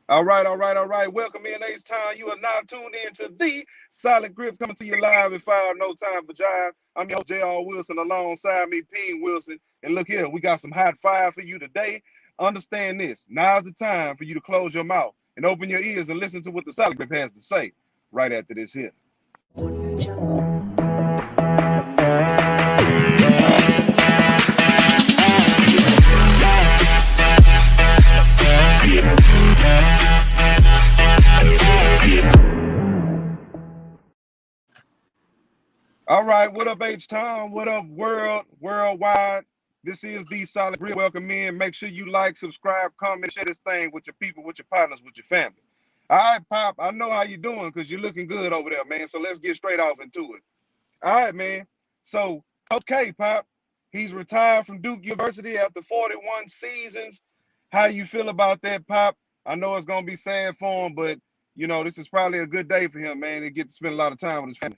All right, all right, all right. Welcome in H-Town. You are now tuned in to the Solid Grip coming to you live at 5, no time for jive. I'm your host, J.R. Wilson, alongside me, Peen Wilson. And look here, we got some hot fire for you today. Understand this. Now's the time for you to close your mouth and open your ears and listen to what the Solid Grip has to say right after this here. All right, what up, H-Town? What up, worldwide? This is the Solid Grip. Welcome in. Make sure you like, subscribe, comment, share this thing with your people, with your partners, with your family. All right, Pop, I know how you doing because you're looking good over there, man. So let's get straight off into it. All right, man. So, okay, Pop, he's retired from Duke University after 41 seasons. How you feel about that, Pop? I know it's going to be sad for him, but, this is probably a good day for him, man. He get to spend a lot of time with his family.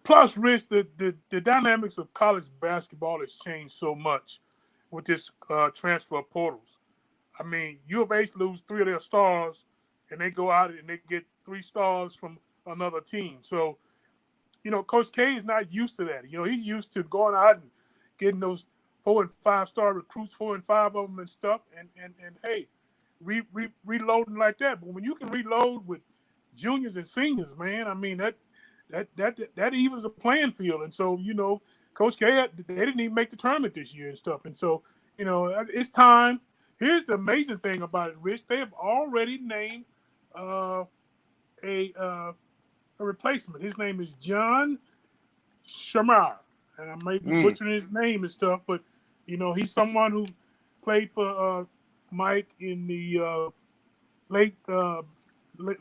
Plus, Rich, the dynamics of college basketball has changed so much with this transfer portals. I mean, U of H lose 3 of their stars, and they go out and they get 3 stars from another team. So, Coach K is not used to that. He's used to going out and getting those 4 and 5 star recruits, 4 and 5 of them and stuff, and hey, reloading like that. But when you can reload with juniors and seniors, man, I mean that evens the playing field. And so, Coach K, they didn't even make the tournament this year and stuff. And so, it's time. Here's the amazing thing about it, Rich. They have already named a replacement. His name is John Shamar. And I may be butchering his name and stuff, but, he's someone who played for Mike in the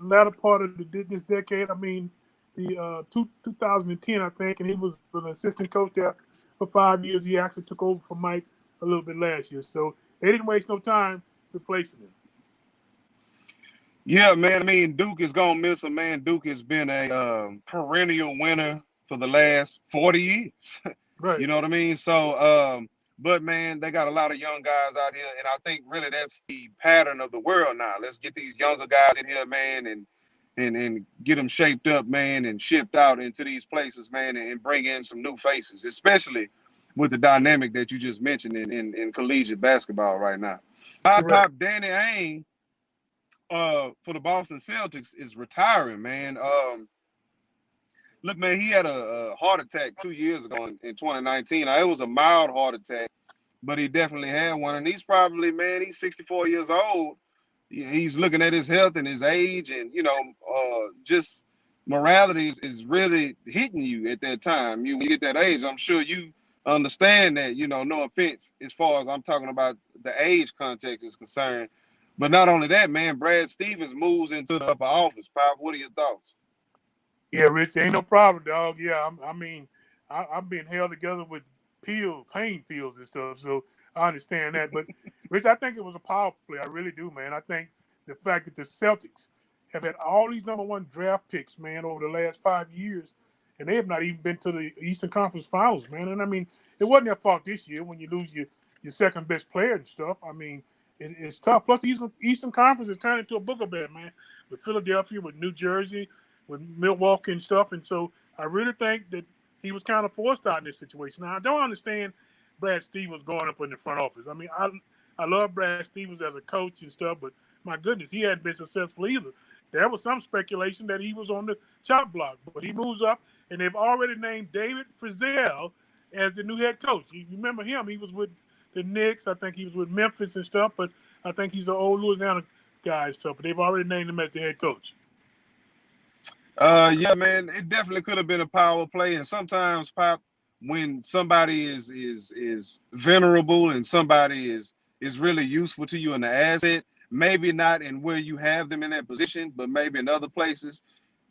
latter part of this decade. I mean, the 2010, I think, and he was an assistant coach there for 5 years. He actually took over for Mike a little bit last year. So they didn't waste no time replacing him. Yeah, man. I mean, Duke is going to miss him, man. Duke has been a perennial winner for the last 40 years. Right. You know what I mean? So, but, man, they got a lot of young guys out here, and I think really that's the pattern of the world now. Let's get these younger guys in here, man, and get them shaped up, man, and shipped out into these places, man, and bring in some new faces, especially with the dynamic that you just mentioned in collegiate basketball right now. Pop Danny Ainge for the Boston Celtics is retiring, man. Look, man, he had a heart attack 2 years ago in 2019. It was a mild heart attack, but he definitely had one. And he's probably, man, he's 64 years old. He's looking at his health and his age, and just morality is really hitting you at that time. When you get that age, I'm sure you understand that. No offense as far as I'm talking about the age context is concerned, but not only that, man. Brad Stevens moves into the upper office. Pop, what are your thoughts? Yeah, Rich, ain't no problem, dog. Yeah, I'm being held together with pain pills and stuff, so I understand that. But, Rich, I think it was a power play. I really do, man. I think the fact that the Celtics have had all these number 1 draft picks, man, over the last 5 years, and they have not even been to the Eastern Conference Finals, man. And, I mean, it wasn't their fault this year when you lose your second-best player and stuff. I mean, it's tough. Plus, the Eastern Conference has turned into a booger bed, man, with Philadelphia, with New Jersey, with Milwaukee and stuff. And so I really think that he was kind of forced out in this situation. Now, I don't understand Brad Stevens going up in the front office. I mean, I love Brad Stevens as a coach and stuff, but my goodness, he hadn't been successful either. There was some speculation that he was on the chop block, but he moves up, and they've already named David Frizzell as the new head coach. You remember him? He was with the Knicks. I think he was with Memphis and stuff, but I think he's an old Louisiana guy and stuff, but they've already named him as the head coach. Yeah, man, it definitely could have been a power play. And sometimes, Pop, when somebody is venerable and somebody is really useful to you in the asset, maybe not in where you have them in that position, but maybe in other places,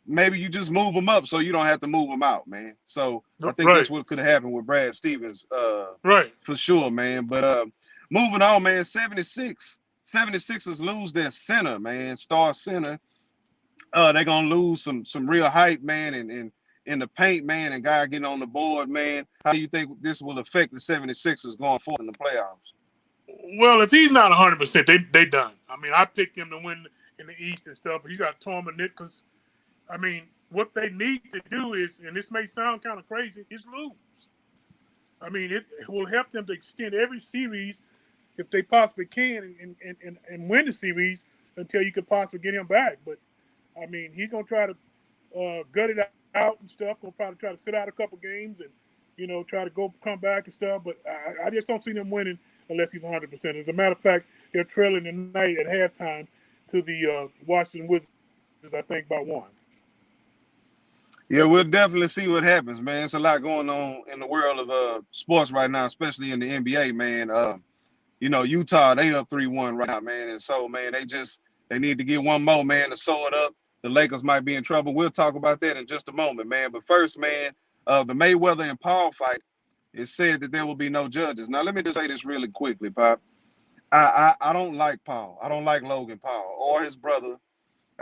maybe you just move them up so you don't have to move them out, man. So I think that's what could have happened with Brad Stevens, for sure, man. But moving on, man, 76ers lose their center, man, star center. They're gonna lose some real height, man, and in the paint, man, and guy getting on the board, man. How do you think this will affect the 76ers going forward in the playoffs? Well, if he's not 100%, they done. I mean, I picked him to win in the East and stuff. But he got Tormund Nicholas. I mean, what they need to do is, and this may sound kind of crazy, is lose. I mean, it will help them to extend every series if they possibly can and win the series until you could possibly get him back. But, I mean, he's going to try to gut it out and stuff. Going to probably try to sit out a couple games and, try to come back and stuff. But I just don't see them winning unless he's 100%. As a matter of fact, they're trailing tonight at halftime to the Washington Wizards, I think, by 1. Yeah, we'll definitely see what happens, man. It's a lot going on in the world of sports right now, especially in the NBA, man. Utah, they up 3-1 right now, man. And so, man, they need to get one more, man, to sew it up. The Lakers might be in trouble. We'll talk about that in just a moment, man. But first, man, the Mayweather and Paul fight, it said that there will be no judges. Now, let me just say this really quickly, Pop. I don't like Paul. I don't like Logan Paul or his brother.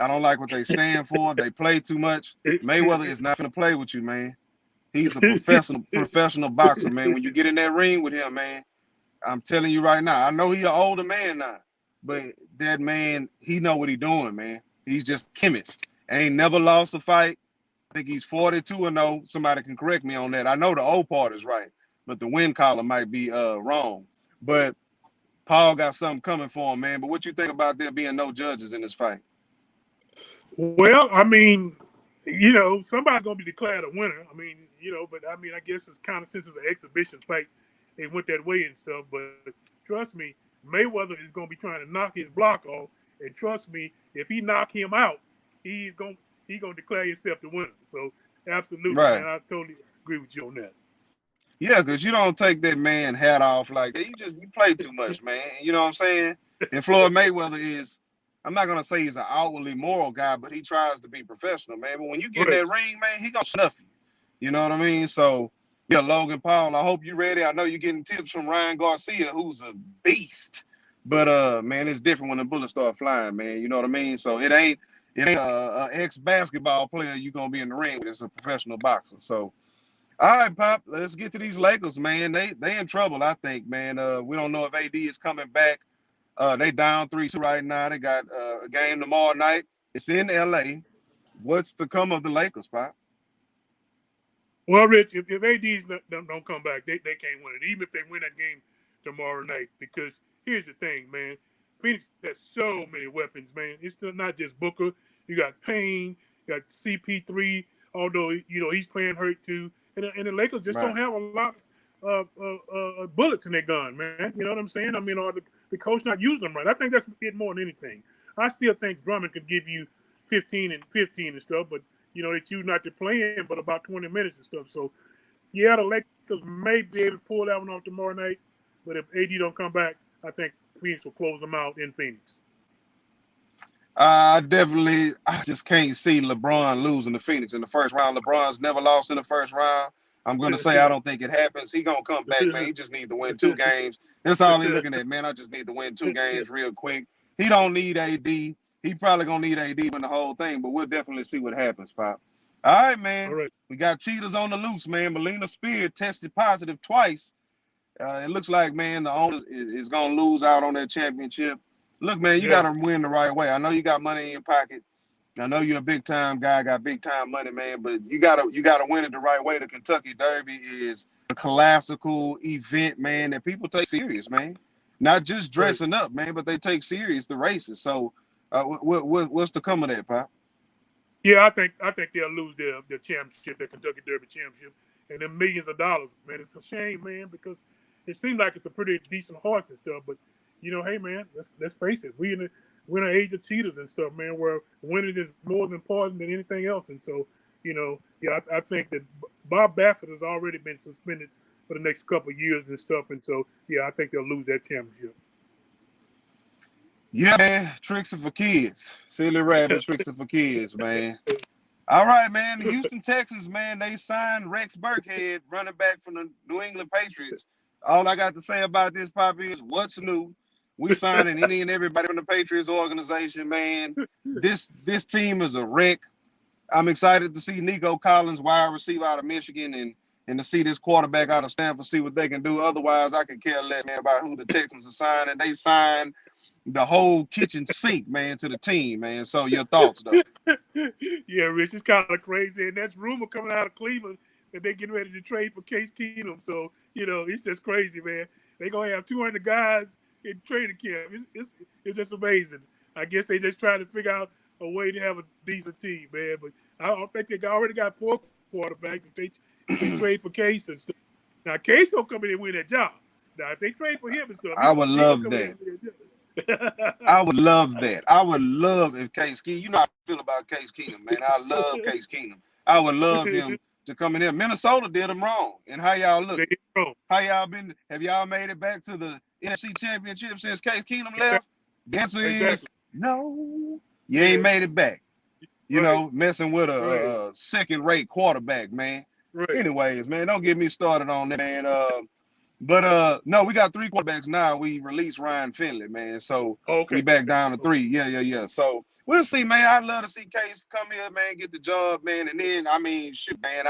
I don't like what they stand for. They play too much. Mayweather is not going to play with you, man. He's a professional boxer, man. When you get in that ring with him, man, I'm telling you right now, I know he's an older man now, but that man, he know what he's doing, man. He's just a chemist. Ain't never lost a fight. I think he's 42-0. Somebody can correct me on that. I know the old part is right, but the win column might be wrong. But Paul got something coming for him, man. But what you think about there being no judges in this fight? Well, I mean, somebody's going to be declared a winner. I mean, but I mean, I guess it's kind of since it's an exhibition fight, they went that way and stuff. But trust me, Mayweather is going to be trying to knock his block off. And trust me, if he knock him out, he's going to declare himself the winner. So, absolutely, right. Man, I totally agree with you on that. Yeah, because you don't take that man hat off like that. You play too much, man. You know what I'm saying? And Floyd Mayweather is, I'm not gonna say he's an outwardly moral guy, but he tries to be professional, man. But when you get in that ring, man, he gonna snuff you. You know what I mean? So yeah, Logan Paul, I hope you're ready. I know you're getting tips from Ryan Garcia, who's a beast. But man, it's different when the bullets start flying, man. You know what I mean? So it ain't a ex-basketball player you're gonna be in the ring with. It's a professional boxer. So all right, Pop, let's get to these Lakers, man. They in trouble, I think, man. We don't know if AD is coming back. They down 3-2 right now. They got a game tomorrow night. It's in LA. What's to come of the Lakers, Pop? Well, Rich, if ADs don't come back, they can't win it, even if they win that game tomorrow night. Because here's the thing, man. Phoenix has so many weapons, man. It's still not just Booker. You got Payne, you got CP3, although, he's playing hurt too. And the Lakers just don't have a lot of bullets in their gun, man. You know what I'm saying? I mean, or the coach not using them right. I think that's it more than anything. I still think Drummond could give you 15 and stuff, but, they choose not to play him but about 20 minutes and stuff. So, yeah, the Lakers may be able to pull that one off tomorrow night, but if AD don't come back, I think Phoenix will close them out in Phoenix. I just can't see LeBron losing to Phoenix in the first round. LeBron's never lost in the first round. I'm going to say I don't think it happens. He's going to come back, man. He just needs to win 2 games. That's all he's looking at, man. I just need to win 2 games real quick. He don't need AD. He probably going to need AD win the whole thing, but we'll definitely see what happens, Pop. All right, man. All right. We got cheaters on the loose, man. Melina Spear tested positive twice. It looks like, man, the owner is going to lose out on that championship. Look, man, you got to win the right way. I know you got money in your pocket. I know you're a big-time guy, got big-time money, man, but you gotta win it the right way. The Kentucky Derby is a classical event, man, that people take serious, man. Not just dressing up, man, but they take serious the races. So what's to come of that, Pop? Yeah, I think they'll lose their championship, their Kentucky Derby championship, and then millions of dollars, man. It's a shame, man, because it seems like it's a pretty decent horse and stuff, but hey, man, let's face it, we're in an age of cheaters and stuff, man, where winning is more important than anything else. And so, I think that Bob Baffert has already been suspended for the next couple of years and stuff. And so, I think they'll lose that championship. Yeah, man, tricks are for kids. Silly rabbit tricks are for kids, man. All right, man. The Houston Texans, man, they signed Rex Burkhead, running back from the New England Patriots. All I got to say about this, Poppy, is what's new. We signing any and everybody from the Patriots organization, man. This team is a wreck. I'm excited to see Nico Collins, wide receiver out of Michigan, and to see this quarterback out of Stanford, see what they can do. Otherwise, I can care less, man, about who the Texans are signing. They signed the whole kitchen sink, man, to the team, man. So your thoughts, though? Yeah, Rich, it's kind of crazy, and that's rumor coming out of Cleveland that they're getting ready to trade for Case Keenum. So it's just crazy, man. They're gonna have 200 guys in training camp. It's just amazing. I guess they just trying to figure out a way to have a decent team, man. But I don't think they already got 4 quarterbacks if they trade for Case and stuff. Now Case gonna come in and win that job. Now if they trade for him and stuff, I would love come that. in and win that job. I would love that. I would love if Case Keenum. You know how I feel about Case Keenum, man. I love Case Keenum. I would love him to come in here. Minnesota did him wrong. And how y'all look? How y'all been? Have y'all made it back to the NFC Championship since Case Keenum left? The answer is no. You ain't made it back. You know, messing with a second-rate quarterback, man. Anyways, man, don't get me started on that, man. But no, we got 3 quarterbacks now. We released Ryan Finley, man. So we back down to 3. Yeah. So we'll see, man. I'd love to see Case come here, man, get the job, man. And then, I mean, shoot, man,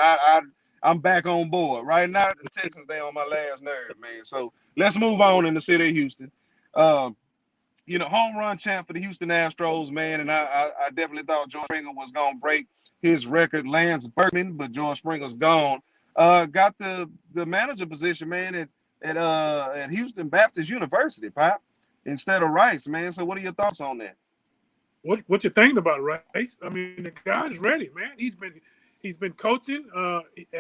I'm back on board. Right now, the Texans, they on my last nerve, man. So let's move on in the city of Houston. Home run champ for the Houston Astros, man. And I definitely thought George Springer was going to break his record, Lance Berkman, but George Springer's gone. Got the manager position, man, at Houston Baptist University, Pop, instead of Rice, man. So what are your thoughts on that? What you thinking about Rice? I mean, the guy's ready, man. He's been coaching.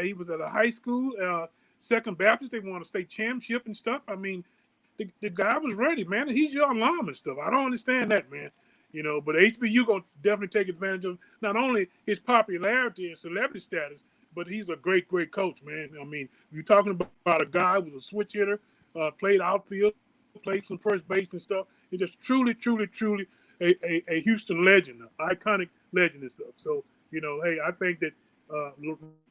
He was at a high school, Second Baptist. They won a state championship and stuff. I mean, the guy was ready, man. And he's your alum and stuff. I don't understand that, man. But HBU gonna definitely take advantage of not only his popularity and celebrity status, but he's a great coach, man. I mean, you're talking about a guy who was a switch hitter, played outfield, played some first base and stuff. He's just truly a Houston legend, an iconic legend and stuff. So, hey, I think that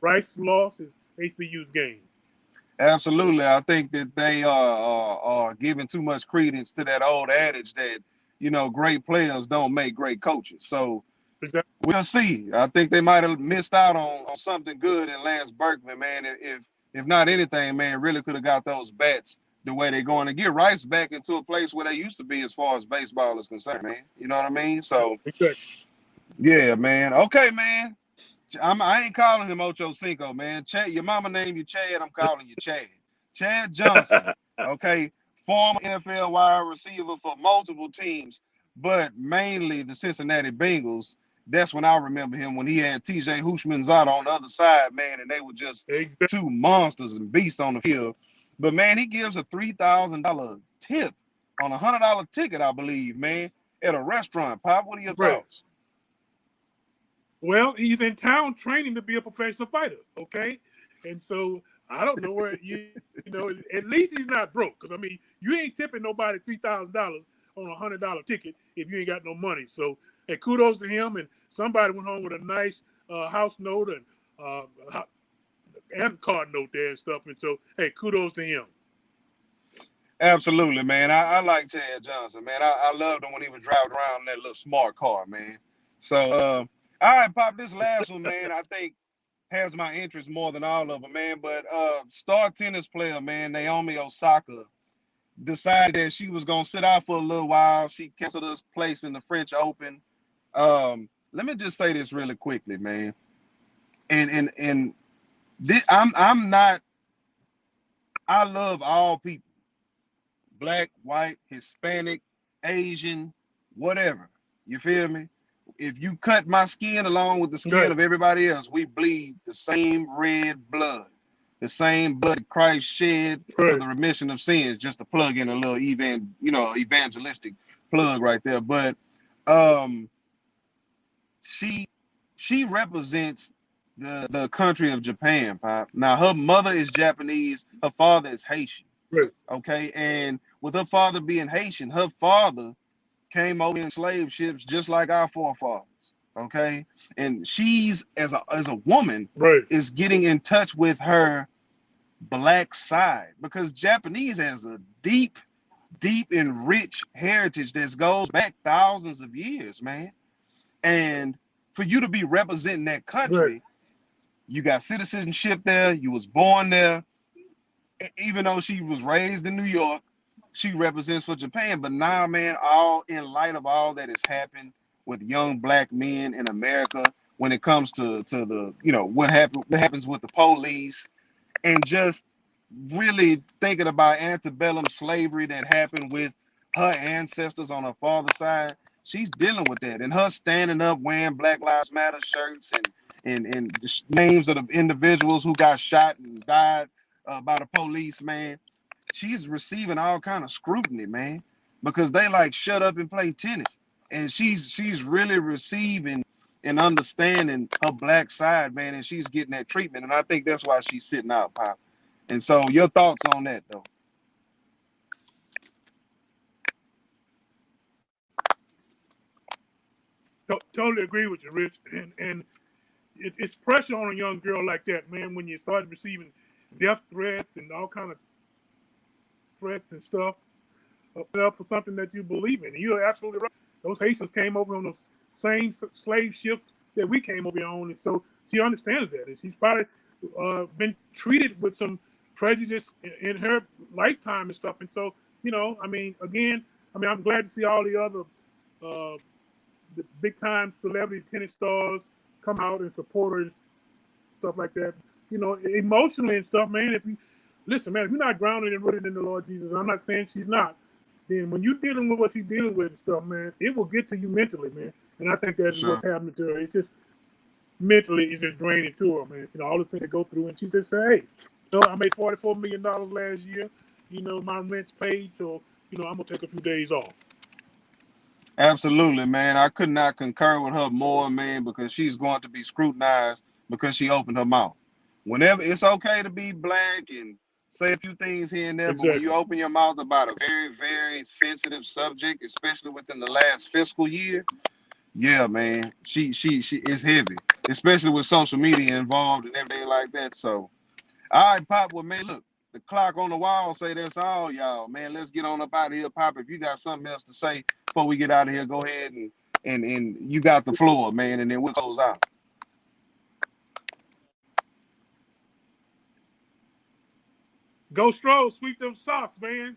Rice's loss is HBU's game. Absolutely. I think that they are giving too much credence to that old adage that, great players don't make great coaches. So we'll see. I think they might have missed out on something good in Lance Berkman, man. If not anything, man, really could have got those bats the way they're going to get Rice back into a place where they used to be as far as baseball is concerned, man. You know what I mean? So, yeah, man. Okay, man. I ain't calling him Ocho Cinco, man. Chad, your mama named you Chad. I'm calling you Chad. Chad Johnson, okay, former NFL wide receiver for multiple teams, but mainly the Cincinnati Bengals. That's when I remember him, when he had T.J. Houshmandzadeh on the other side, man, and they were just 2 monsters and beasts on the field. But, man, he gives a $3,000 tip on a $100 ticket, I believe, man, at a restaurant. Pop, what are your thoughts? Well, he's in town training to be a professional fighter, okay? And so I don't know where at least he's not broke. Because, I mean, you ain't tipping nobody $3,000 on a $100 ticket if you ain't got no money. So, hey, kudos to him. And somebody went home with a nice house note and card note there and stuff. And so, hey, kudos to him. Absolutely, man. I like Chad Johnson, man. I loved him when he was driving around in that little smart car, man. So, all right, Pop, this last one, man, I think has my interest more than all of them, man. But star tennis player, man, Naomi Osaka, decided that she was going to sit out for a little while. She canceled her place in the French Open. Let me just say this really quickly, man. And this, I love all people. Black, white, Hispanic, Asian, whatever. You feel me? If you cut my skin along with the skin of everybody else, we bleed the same red blood, the same blood Christ shed for the remission of sins. Just to plug in a little evangelistic plug right there. But she represents the country of Japan, Pop. Now her mother is Japanese, her father is Haitian. Okay, and with her father being Haitian, her father came over in slave ships just like our forefathers, okay? And she's, as a woman, is getting in touch with her black side because Japanese has a deep and rich heritage that goes back thousands of years, man. And for you to be representing that country, you got citizenship there, you was born there, even though she was raised in New York, she represents for Japan. But now, man, all in light of all that has happened with young black men in America, when it comes to the, you know, what happens with the police, and just really thinking about antebellum slavery that happened with her ancestors on her father's side, she's dealing with that. And her standing up wearing Black Lives Matter shirts and the names of the individuals who got shot and died by the police, man, she's receiving all kind of scrutiny, man, because they like shut up and play tennis. And she's really receiving and understanding her black side, man, and she's getting that treatment. And I think that's why she's sitting out, Pop. And so your thoughts on that, though? Totally agree with you, Rich. And it's pressure on a young girl like that, man, when you start receiving death threats and all kind of threats and stuff up for something that you believe in. And you're absolutely right. Those Haitians came over on the same slave ships that we came over on, and so she understands that. And she's probably been treated with some prejudice in her lifetime and stuff. And so, you know, I mean, again, I'm glad to see all the other the big time celebrity tennis stars come out and support her and stuff like that. You know, emotionally and stuff, man. If you listen, man, if you're not grounded and rooted in the Lord Jesus, I'm not saying she's not, then when you're dealing with what she's dealing with and stuff, man, it will get to you mentally, man. And I think that's what's happening to her. It's just mentally, it's just draining to her, man. You know, all the things that go through, and she just say, hey, you know, I made $44 million last year. You know, my rent's paid, so, you know, I'm going to take a few days off. Absolutely, man. I could not concur with her more, man, because she's going to be scrutinized because she opened her mouth. Whenever it's okay to be black and say a few things here and there, but when you open your mouth about a very, very sensitive subject, especially within the last fiscal year, yeah, man, she is heavy, especially with social media involved and everything like that. So, all right, Pop, well, man, look, the clock on the wall say that's all, y'all, man. Let's get on up out of here, Pop. If you got something else to say before we get out of here, go ahead and you got the floor, man, and then we'll close out. Go Stros, sweep them socks, man.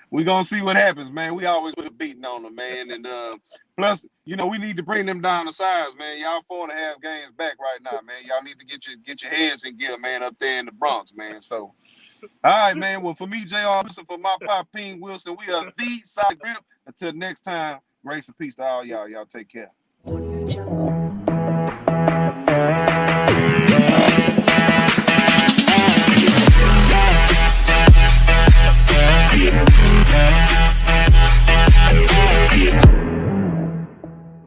We're going to see what happens, man. We always put a beating on them, man. And plus, you know, we need to bring them down to size, man. Y'all 4.5 games back right now, man. Y'all need to get your heads in gear, man, up there in the Bronx, man. So, all right, man. Well, for me, JR Wilson, for my Pop Ping Wilson, we are the Side Grip. Until next time, grace and peace to all y'all. Y'all take care.